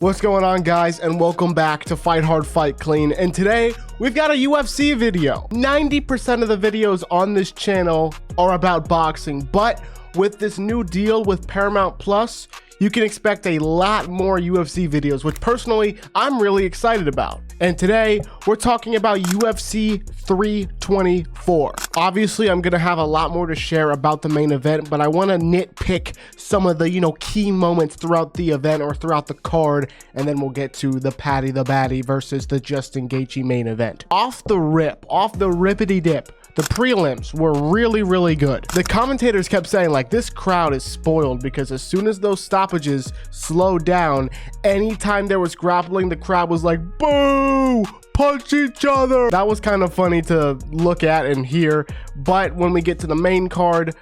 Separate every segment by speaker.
Speaker 1: What's going on, guys, and welcome back to Fight Hard Fight Clean. And today we've got a UFC video. 90% of the videos on this channel are about boxing, but with this new deal with Paramount Plus, you can expect a lot more UFC videos, which personally I'm really excited about. And today we're talking about UFC 324. Obviously, I'm gonna have a lot more to share about the main event, but I want to nitpick some of the key moments throughout the event or throughout the card, and then we'll get to the Paddy the Baddy versus the Justin Gaethje main event. Off the rippity dip, the prelims were really good. The commentators kept saying, like, this crowd is spoiled because as soon as those stoppages slowed down, anytime there was grappling, the crowd was like, boo, punch each other. That was kind of funny to look at and hear. But when we get to the main card,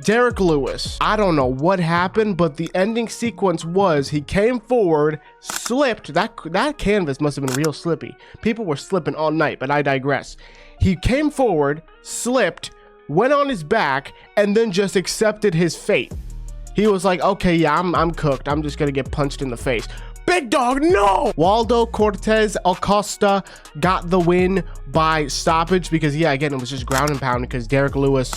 Speaker 1: Derek Lewis, I don't know what happened, but the ending sequence was he came forward, slipped. That canvas must have been real slippy. People were slipping all night, but I digress. He came forward, slipped, went on his back, and then just accepted his fate. He was like, okay, yeah, I'm cooked. I'm just gonna get punched in the face. Big dog, no! Waldo Cortez Acosta got the win by stoppage because, yeah, again, it was just ground and pound because Derek Lewis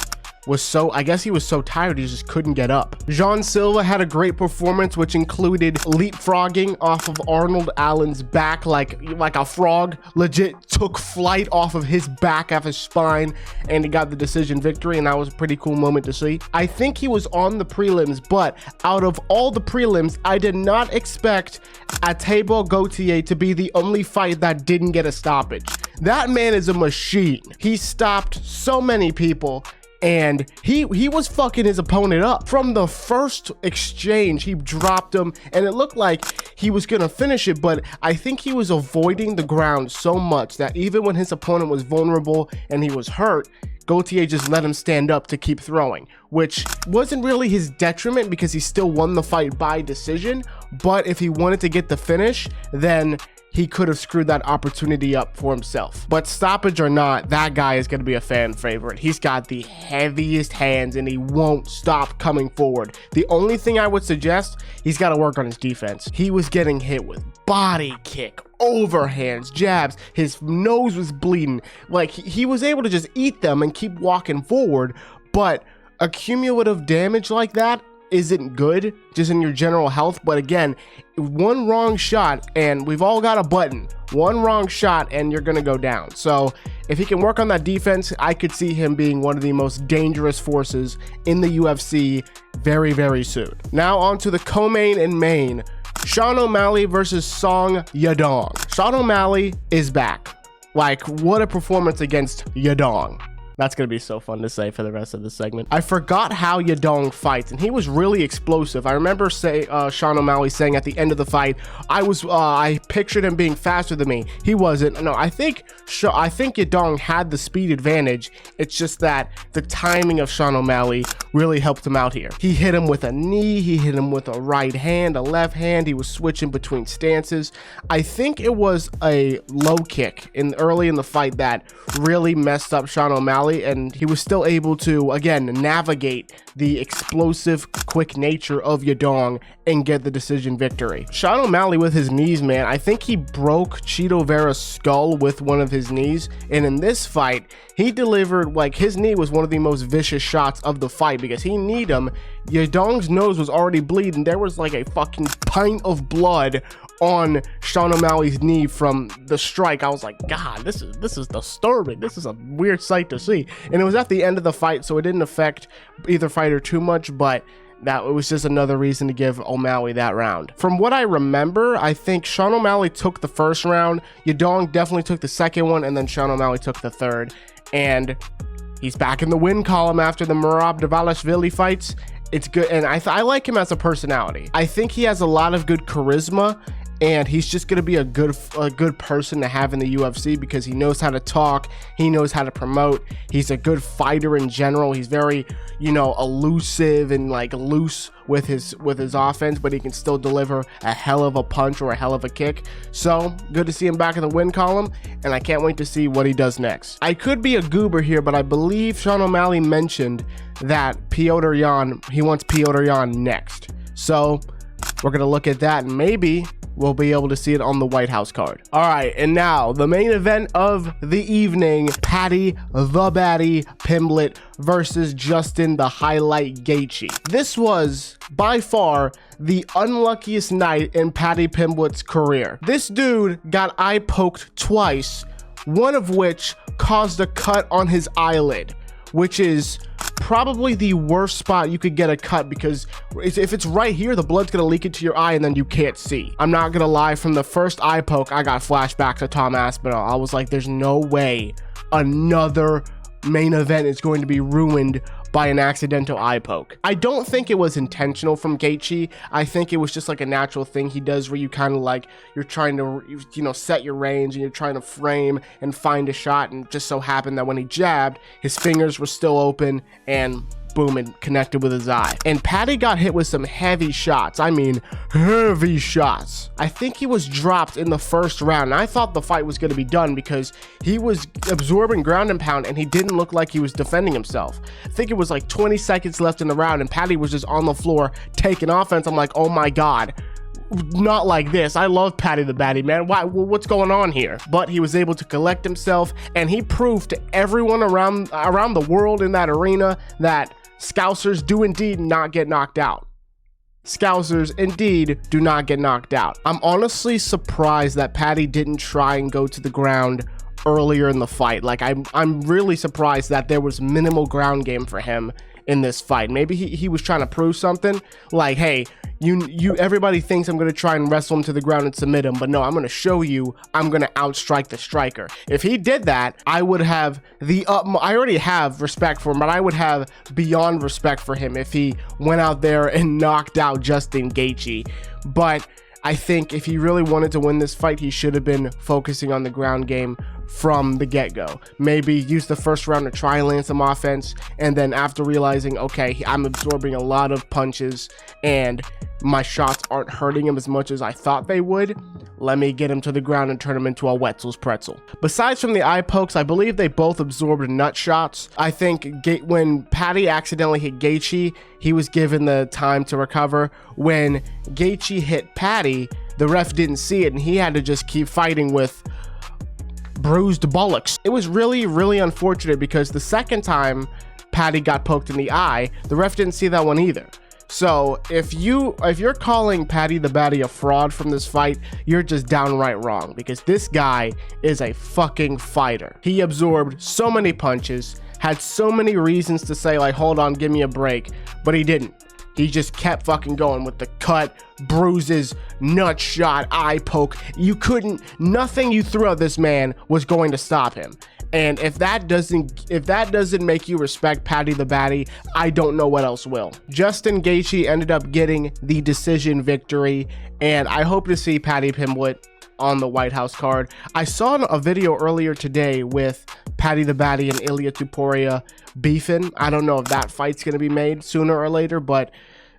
Speaker 1: was so, I guess he was so tired he just couldn't get up. Jean Silva had a great performance, which included leapfrogging off of Arnold Allen's back like a frog. Legit took flight off of his back, off his spine, and he got the decision victory, and that was a pretty cool moment to see. I think he was on the prelims, but out of all the prelims, I did not expect Atebo Gautier to be the only fight that didn't get a stoppage. That man is a machine. He stopped so many people, and he was fucking his opponent up. From the first exchange, he dropped him, and it looked like he was gonna finish it, but I think he was avoiding the ground so much that even when his opponent was vulnerable and he was hurt, Gautier just let him stand up to keep throwing, which wasn't really his detriment because he still won the fight by decision. But if he wanted to get the finish, then he could have screwed that opportunity up for himself. But stoppage or not, that guy is going to be a fan favorite. He's got the heaviest hands and he won't stop coming forward. The only thing I would suggest, he's got to work on his defense. He was getting hit with body kick, overhands, jabs. His nose was bleeding. Like, he was able to just eat them and keep walking forward, but accumulative damage like that isn't good just in your general health. But again, one wrong shot, and we've all got a button, one wrong shot and you're gonna go down. So if he can work on that defense, I could see him being one of the most dangerous forces in the UFC very soon. Now on to the co-main and main, Sean O'Malley versus Song Yadong. Sean O'Malley is back. Like, what a performance against Yadong. That's going to be so fun to say for the rest of the segment. I forgot how Yadong fights, and he was really explosive. I remember Sean O'Malley saying at the end of the fight, I pictured him being faster than me. He wasn't. No, I think Yadong had the speed advantage. It's just that the timing of Sean O'Malley really helped him out here. He hit him with a knee, he hit him with a right hand, a left hand. He was switching between stances. I think it was a low kick early in the fight that really messed up Sean O'Malley, and he was still able to, again, navigate the explosive, quick nature of Yadong and get the decision victory. Sean O'Malley with his knees, man, I think he broke Chito Vera's skull with one of his knees, and in this fight, he delivered, like, his knee was one of the most vicious shots of the fight because he kneed him. Yadong's nose was already bleeding. There was like a fucking pint of blood on Sean O'Malley's knee from the strike. I was like, God, this is disturbing. This is a weird sight to see. And it was at the end of the fight, so it didn't affect either fighter too much, but that it was just another reason to give O'Malley that round. From what I remember, I think Sean O'Malley took the first round, Yadong definitely took the second one, and then Sean O'Malley took the third. And he's back in the win column after the Merab Dvalishvili fights. It's good, and I like him as a personality. I think he has a lot of good charisma, and he's just going to be a good person to have in the UFC because he knows how to talk, he knows how to promote, he's a good fighter in general. He's very, elusive and like loose with his offense, but he can still deliver a hell of a punch or a hell of a kick. So good to see him back in the win column, and I can't wait to see what he does next. I could be a goober here, but I believe Sean O'Malley mentioned that he wants Petr Yan next. So we're gonna look at that, and maybe we'll be able to see it on the White House card. All right, and now the main event of the evening, Paddy the Baddy Pimblett versus Justin the Highlight Gaethje. This was by far the unluckiest night in Paddy Pimblett's career. This dude got eye poked twice, one of which caused a cut on his eyelid, which is probably the worst spot you could get a cut, because if it's right here, the blood's gonna leak into your eye and then you can't see. I'm not gonna lie, from the first eye poke, I got flashbacks to Tom Aspinall. I was like, there's no way another main event is going to be ruined by an accidental eye poke. I don't think it was intentional from Gaethje. I think it was just like a natural thing he does, where you kind of like, you're trying to, you know, set your range and you're trying to frame and find a shot, and just so happened that when he jabbed, his fingers were still open and boom, it connected with his eye. And Paddy got hit with some heavy shots. I mean, heavy shots. I think he was dropped in the first round, and I thought the fight was going to be done because he was absorbing ground and pound and he didn't look like he was defending himself. I think it was like 20 seconds left in the round and Paddy was just on the floor taking offense. I'm like, oh my God, not like this. I love Paddy the Baddy, man. What's going on here? But he was able to collect himself, and he proved to everyone around the world in that arena that Scousers do indeed not get knocked out. Scousers indeed do not get knocked out. I'm honestly surprised that Paddy didn't try and go to the ground earlier in the fight. Like, I'm really surprised that there was minimal ground game for him in this fight. Maybe he was trying to prove something, like, hey, everybody thinks I'm going to try and wrestle him to the ground and submit him, but no, I'm going to show you I'm going to outstrike the striker. If he did that, I would have I already have respect for him, but I would have beyond respect for him if he went out there and knocked out Justin Gaethje. But I think if he really wanted to win this fight, he should have been focusing on the ground game from the get-go. Maybe use the first round to try and land some offense, and then after realizing, okay, I'm absorbing a lot of punches and my shots aren't hurting him as much as I thought they would, let me get him to the ground and turn him into a Wetzel's pretzel. Besides from the eye pokes, I believe they both absorbed nut shots. I think when Paddy accidentally hit Gaethje, he was given the time to recover. When Gaethje hit Paddy, the ref didn't see it and he had to just keep fighting with bruised bullocks. It was really, really unfortunate because the second time Paddy got poked in the eye, the ref didn't see that one either. So if you're calling Paddy the Baddy a fraud from this fight, you're just downright wrong, because this guy is a fucking fighter. He absorbed so many punches, had so many reasons to say like, hold on, give me a break, but he didn't. He just kept fucking going with the cut, bruises, nut shot, eye poke. Nothing you threw at this man was going to stop him. And if that doesn't make you respect Paddy the Baddy, I don't know what else will. Justin Gaethje ended up getting the decision victory, and I hope to see Paddy Pimblett on the White House card. I saw a video earlier today with Paddy the Baddy and Ilia Topuria beefing. I don't know if that fight's going to be made sooner or later, but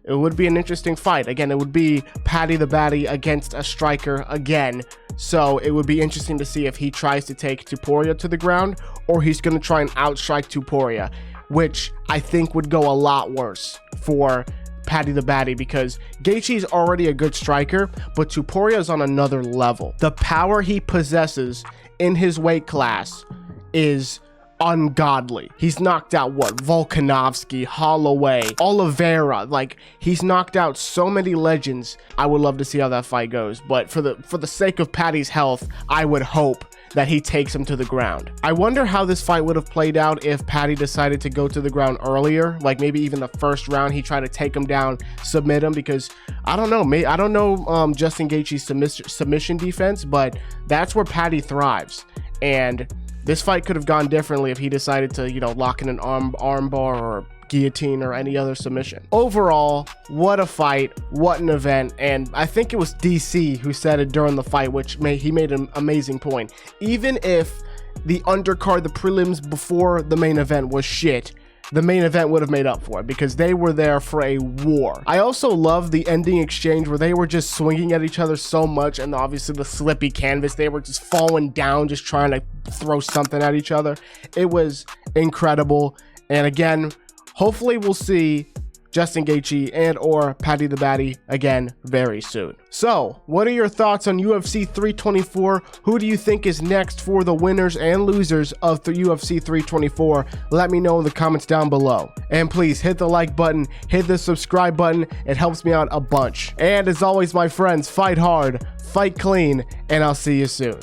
Speaker 1: it would be an interesting fight. Again, it would be Paddy the Baddy against a striker again. So it would be interesting to see if he tries to take Topuria to the ground or he's going to try and outstrike Topuria, which I think would go a lot worse for Paddy the Baddy, because Gaethje's already a good striker, but Topuria is on another level. The power he possesses in his weight class is ungodly. He's knocked out Volkanovski, Holloway, Oliveira. Like, he's knocked out so many legends. I would love to see how that fight goes, but for the sake of Paddy's health, I would hope that he takes him to the ground. I wonder how this fight would have played out if Paddy decided to go to the ground earlier, like maybe even the first round he tried to take him down, submit him, because I don't know, Justin Gaethje's submission defense, but that's where Paddy thrives. And this fight could have gone differently if he decided to, lock in an arm bar or guillotine or any other submission. Overall, what a fight, what an event. And I think it was DC who said it during the fight, he made an amazing point. Even if the undercard, the prelims before the main event was shit, the main event would have made up for it because they were there for a war. I also love the ending exchange where they were just swinging at each other so much, and obviously the slippy canvas, they were just falling down, just trying to throw something at each other. It was incredible. And again, hopefully we'll see Justin Gaethje and or Paddy the Baddy again very soon. So, what are your thoughts on UFC 324? Who do you think is next for the winners and losers of the UFC 324? Let me know in the comments down below. And please hit the like button, hit the subscribe button. It helps me out a bunch. And as always, my friends, fight hard, fight clean, and I'll see you soon.